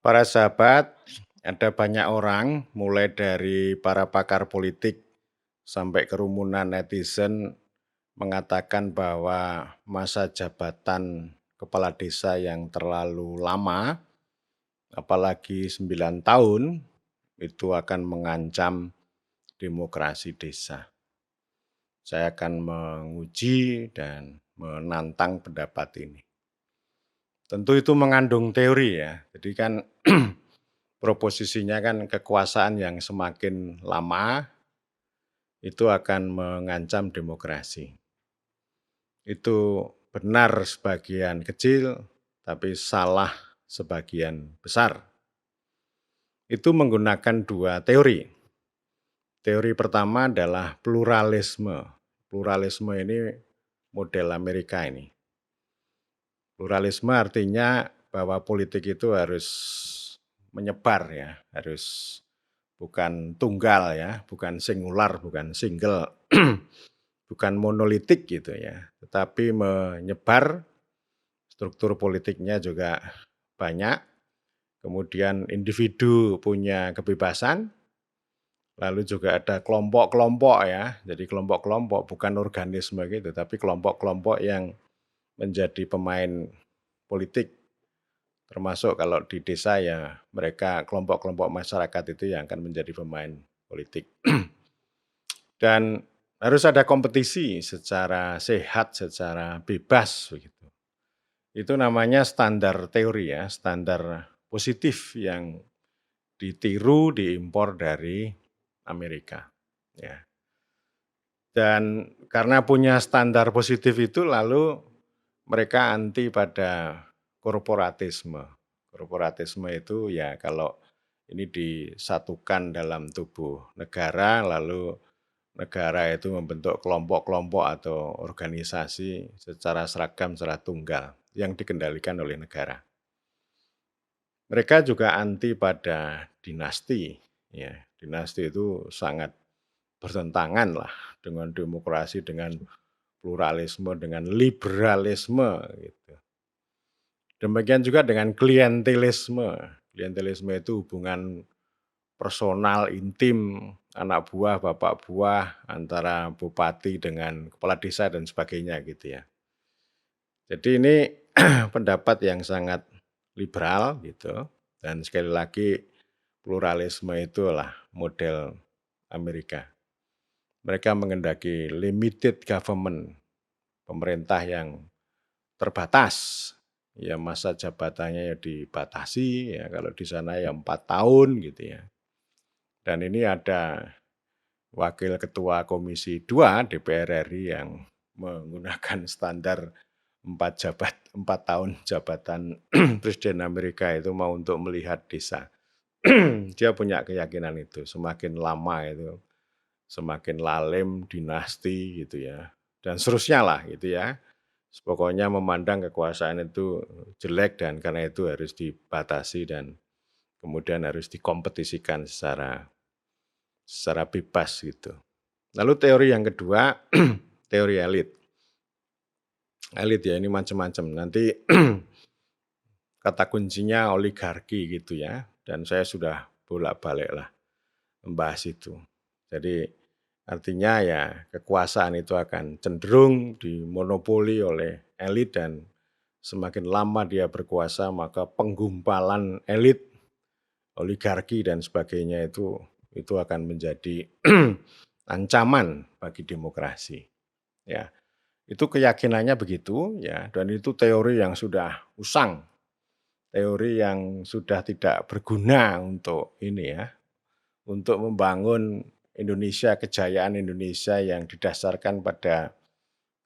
Para sahabat, ada banyak orang, mulai dari para pakar politik sampai kerumunan netizen, mengatakan bahwa masa jabatan kepala desa yang terlalu lama, apalagi 9 tahun, itu akan mengancam demokrasi desa. Saya akan menguji dan menantang pendapat ini. Tentu itu mengandung teori ya. Jadi kan proposisinya kan kekuasaan yang semakin lama itu akan mengancam demokrasi. Itu benar sebagian kecil, tapi salah sebagian besar. Itu menggunakan dua teori. Teori pertama adalah pluralisme. Pluralisme ini model Amerika ini. Pluralisme artinya bahwa politik itu harus menyebar ya, harus bukan tunggal ya, bukan singular, bukan single, bukan monolitik gitu ya, tetapi menyebar, struktur politiknya juga banyak, kemudian individu punya kebebasan, lalu juga ada kelompok-kelompok ya, jadi kelompok-kelompok bukan organisme gitu, tapi kelompok-kelompok yang menjadi pemain politik. Termasuk kalau di desa ya mereka kelompok-kelompok masyarakat itu yang akan menjadi pemain politik. Dan harus ada kompetisi secara sehat, secara bebas begitu. Itu namanya standar teori ya, standar positif yang ditiru, diimpor dari Amerika. Ya. Dan karena punya standar positif itu lalu mereka anti pada korporatisme. Korporatisme itu ya kalau ini disatukan dalam tubuh negara, lalu negara itu membentuk kelompok-kelompok atau organisasi secara seragam, secara tunggal yang dikendalikan oleh negara. Mereka juga anti pada dinasti. Ya, dinasti itu sangat bertentangan lah dengan demokrasi, dengan pluralisme, dengan liberalisme gitu. Demikian juga dengan klientelisme. Klientelisme itu hubungan personal, intim, anak buah, bapak buah, antara bupati dengan kepala desa dan sebagainya gitu ya. Jadi ini pendapat yang sangat liberal gitu. Dan sekali lagi pluralisme itulah model Amerika. Mereka mengendaki limited government, pemerintah yang terbatas. Ya masa jabatannya ya dibatasi ya kalau di sana ya 4 tahun gitu ya. Dan ini ada Wakil Ketua Komisi 2 DPR RI yang menggunakan standar 4 tahun jabatan Presiden Amerika itu mau untuk melihat desa. Dia punya keyakinan itu, semakin lama itu semakin lalem dinasti gitu ya. Dan seterusnya lah gitu ya. Pokoknya memandang kekuasaan itu jelek dan karena itu harus dibatasi dan kemudian harus dikompetisikan secara bebas gitu. Lalu teori yang kedua, teori elit. Elit ya ini macam-macam. Nanti kata kuncinya oligarki gitu ya. Dan saya sudah bolak-balik lah membahas itu. Jadi artinya ya kekuasaan itu akan cenderung dimonopoli oleh elit dan semakin lama dia berkuasa maka penggumpalan elit, oligarki dan sebagainya itu akan menjadi ancaman bagi demokrasi. Ya, itu keyakinannya begitu ya dan itu teori yang sudah usang. Teori yang sudah tidak berguna untuk ini ya, untuk membangun Indonesia, kejayaan Indonesia yang didasarkan pada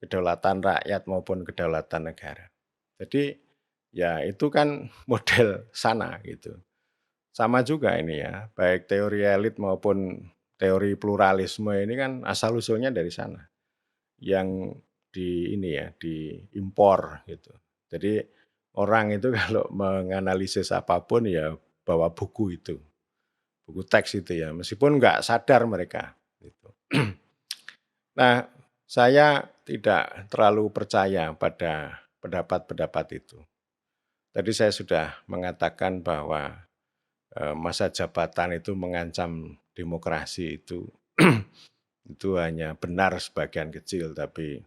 kedaulatan rakyat maupun kedaulatan negara. Jadi ya itu kan model sana gitu. Sama juga ini ya, baik teori elit maupun teori pluralisme ini kan asal usulnya dari sana. Yang diimpor gitu. Jadi orang itu kalau menganalisis apapun ya bawa buku itu, buku teks itu ya, meskipun nggak sadar mereka gitu. Nah, saya tidak terlalu percaya pada pendapat-pendapat itu. Tadi saya sudah mengatakan bahwa masa jabatan itu mengancam demokrasi itu itu hanya benar sebagian kecil tapi,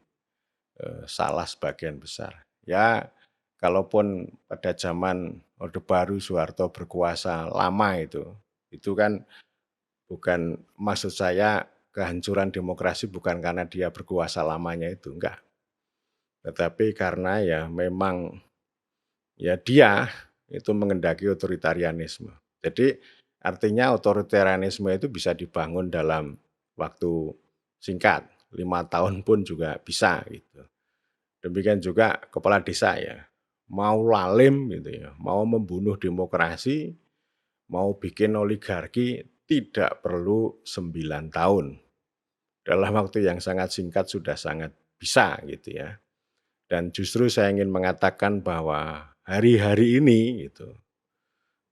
salah sebagian besar. Ya, kalaupun pada zaman Orde Baru Soeharto berkuasa lama itu kan bukan maksud saya kehancuran demokrasi bukan karena dia berkuasa lamanya itu, enggak. Tetapi karena ya memang ya dia itu mengendaki otoritarianisme. Jadi artinya otoritarianisme itu bisa dibangun dalam waktu singkat, 5 tahun pun juga bisa gitu. Demikian juga kepala desa ya, mau lalim gitu ya, mau membunuh demokrasi, mau bikin oligarki tidak perlu 9 tahun. Dalam waktu yang sangat singkat sudah sangat bisa gitu ya. Dan justru saya ingin mengatakan bahwa hari-hari ini gitu,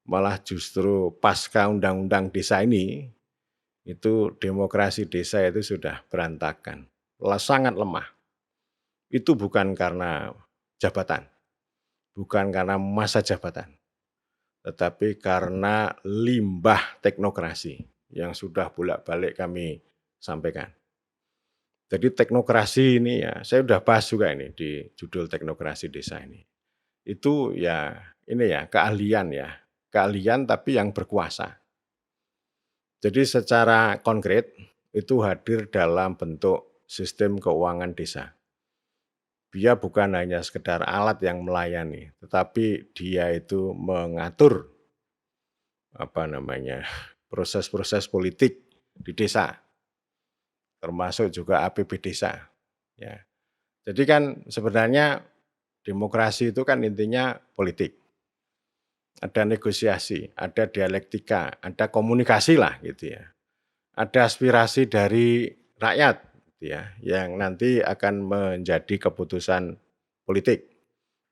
malah justru pasca undang-undang desa ini, itu demokrasi desa itu sudah berantakan, sangat lemah. Itu bukan karena jabatan, bukan karena masa jabatan, tetapi karena limbah teknokrasi yang sudah bolak-balik kami sampaikan. Jadi teknokrasi ini ya, saya sudah bahas juga ini di judul teknokrasi desa ini. Itu ya ini ya keahlian tapi yang berkuasa. Jadi secara konkret itu hadir dalam bentuk sistem keuangan desa. Dia bukan hanya sekedar alat yang melayani, tetapi dia itu mengatur apa namanya proses-proses politik di desa, termasuk juga APB desa. Ya. Jadi kan sebenarnya demokrasi itu kan intinya politik. Ada negosiasi, ada dialektika, ada komunikasi lah gitu ya. Ada aspirasi dari rakyat gitu ya, yang nanti akan menjadi keputusan politik,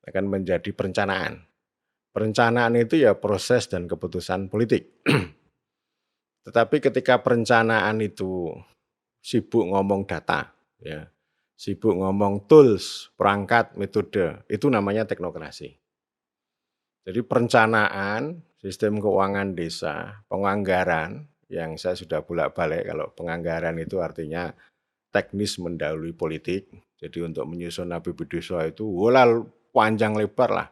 akan menjadi perencanaan. Perencanaan itu ya proses dan keputusan politik. Tetapi ketika perencanaan itu sibuk ngomong data, ya, sibuk ngomong tools, perangkat, metode, itu namanya teknokrasi. Jadi perencanaan, sistem keuangan desa, penganggaran, yang saya sudah bolak-balik kalau penganggaran itu artinya teknis mendahului politik. Jadi untuk menyusun APB desa itu panjang lebar lah.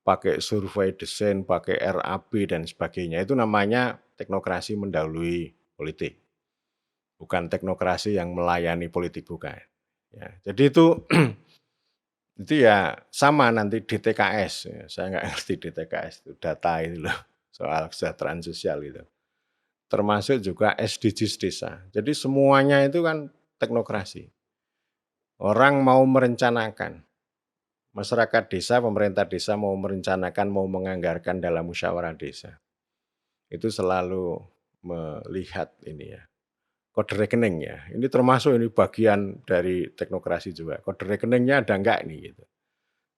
Pakai survei desain, pakai RAB dan sebagainya. Itu namanya teknokrasi mendahului politik. Bukan teknokrasi yang melayani politik, bukan. Ya, jadi itu itu ya sama nanti di TKS, ya, saya nggak ngerti di TKS itu data itu loh, soal kesejahteraan sosial gitu. Termasuk juga SDGs desa. Jadi semuanya itu kan teknokrasi. Orang mau merencanakan, masyarakat desa, pemerintah desa mau merencanakan, mau menganggarkan dalam musyawarah desa. Itu selalu melihat ini ya, kode rekening ya. Ini termasuk ini bagian dari teknokrasi juga. Kode rekeningnya ada enggak nih gitu.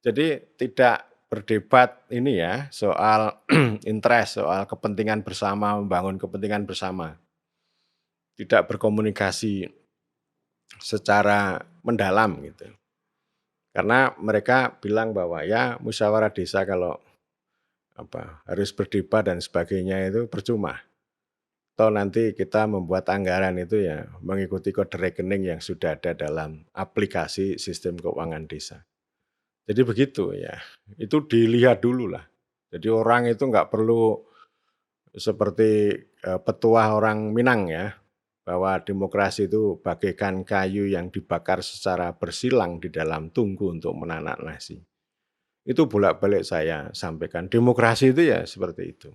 Jadi tidak berdebat ini ya soal interest, soal kepentingan bersama, membangun kepentingan bersama. Tidak berkomunikasi secara mendalam gitu. Karena mereka bilang bahwa ya musyawarah desa kalau harus berdebat dan sebagainya itu percuma. Atau nanti kita membuat anggaran itu ya mengikuti kode rekening yang sudah ada dalam aplikasi sistem keuangan desa. Jadi begitu ya, itu dilihat dulu lah. Jadi orang itu nggak perlu seperti petuah orang Minang ya, bahwa demokrasi itu bagaikan kayu yang dibakar secara bersilang di dalam tungku untuk menanak nasi. Itu bolak-balik saya sampaikan, demokrasi itu ya seperti itu.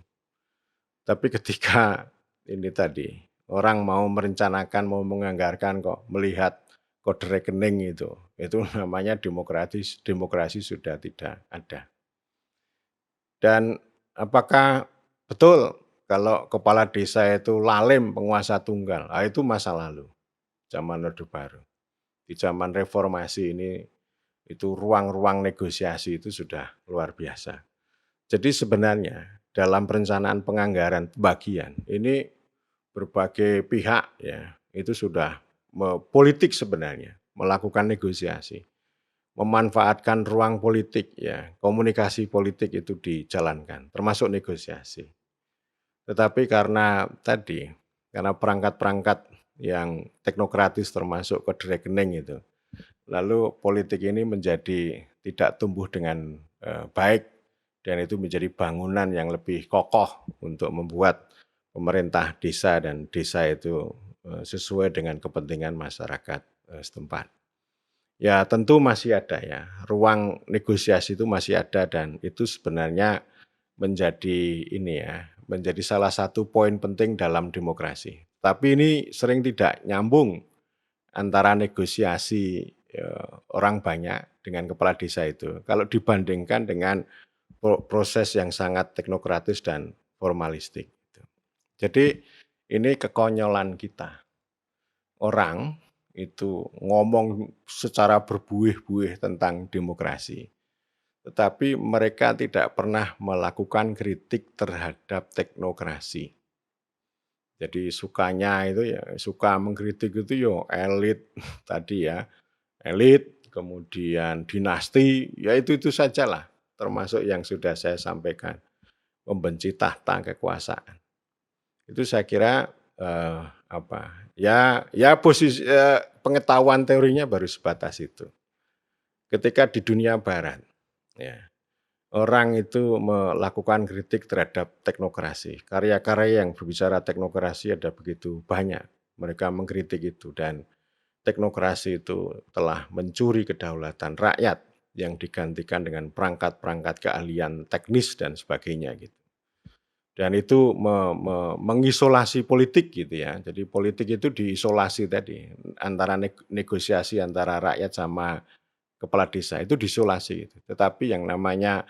Tapi ketika ini tadi, orang mau merencanakan, mau menganggarkan kok melihat kode rekening itu namanya demokrasi sudah tidak ada. Dan apakah betul kalau kepala desa itu lalim penguasa tunggal? Nah, itu masa lalu, zaman Orde Baru. Di zaman reformasi ini, itu ruang-ruang negosiasi itu sudah luar biasa. Jadi sebenarnya dalam perencanaan penganggaran pembagian, ini berbagai pihak ya, itu sudah politik sebenarnya, melakukan negosiasi. Memanfaatkan ruang politik ya, komunikasi politik itu dijalankan, termasuk negosiasi. Tetapi karena tadi, karena perangkat-perangkat yang teknokratis termasuk kode rekening itu, lalu politik ini menjadi tidak tumbuh dengan, baik dan itu menjadi bangunan yang lebih kokoh untuk membuat pemerintah desa dan desa itu, sesuai dengan kepentingan masyarakat, setempat. Ya tentu masih ada ya, ruang negosiasi itu masih ada dan itu sebenarnya menjadi ini ya, menjadi salah satu poin penting dalam demokrasi. Tapi ini sering tidak nyambung antara negosiasi, orang banyak dengan kepala desa itu, kalau dibandingkan dengan proses yang sangat teknokratis dan formalistik gitu. Jadi ini kekonyolan kita. Orang itu ngomong secara berbuih-buih tentang demokrasi, tetapi mereka tidak pernah melakukan kritik terhadap teknokrasi. Jadi sukanya itu ya suka mengkritik itu yo elit tadi ya, elit, kemudian dinasti, ya itu sajalah, termasuk yang sudah saya sampaikan, membenci tahta kekuasaan. Itu saya kira, pengetahuan teorinya baru sebatas itu. Ketika di dunia barat, ya, orang itu melakukan kritik terhadap teknokrasi, karya-karya yang berbicara teknokrasi ada begitu banyak, mereka mengkritik itu dan teknokrasi itu telah mencuri kedaulatan rakyat yang digantikan dengan perangkat-perangkat keahlian teknis dan sebagainya gitu. Dan itu mengisolasi politik gitu ya. Jadi politik itu diisolasi tadi, antara negosiasi antara rakyat sama kepala desa itu diisolasi gitu. Tetapi yang namanya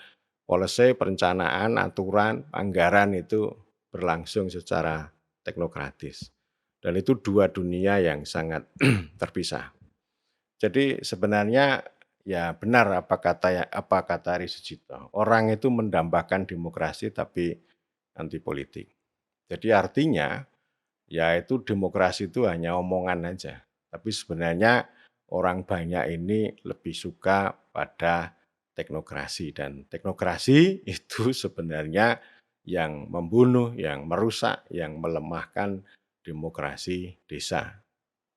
policy, perencanaan, aturan, anggaran itu berlangsung secara teknokratis. Dan itu dua dunia yang sangat terpisah. Jadi sebenarnya ya benar apa kata Ari Sujito, orang itu mendambakan demokrasi tapi anti politik. Jadi artinya, ya itu demokrasi itu hanya omongan aja, tapi sebenarnya orang banyak ini lebih suka pada teknokrasi dan teknokrasi itu sebenarnya yang membunuh, yang merusak, yang melemahkan demokrasi desa.